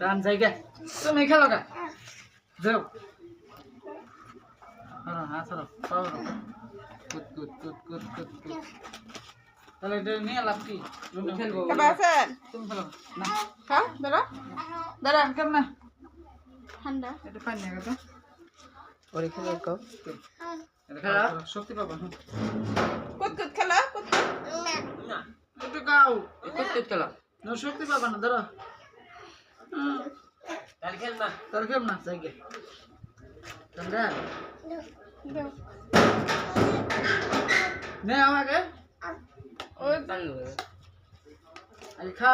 run জায়গা তুমি খেলো গা যাও হ্যাঁ চলো কুত কুত কুত কুত কুত কুত তাহলে এটা নিয়ে লাভ কি খেলবো তুমি খেলো না হ্যাঁ দাঁড়া কেমন না ঠান্ডা এটা পানি নিয়ে গেছো ওরে খেলে কও খেলা শক্তি পাবা কুত কুত খেলা কুত কুত না একটু গাও কত খেলা না শক্তি পাবা না দাঁড়া তার খেল না তোর কেমন না জায়গা তোমরা দাও নে আমাকে ওই তাঙ্গ আই খা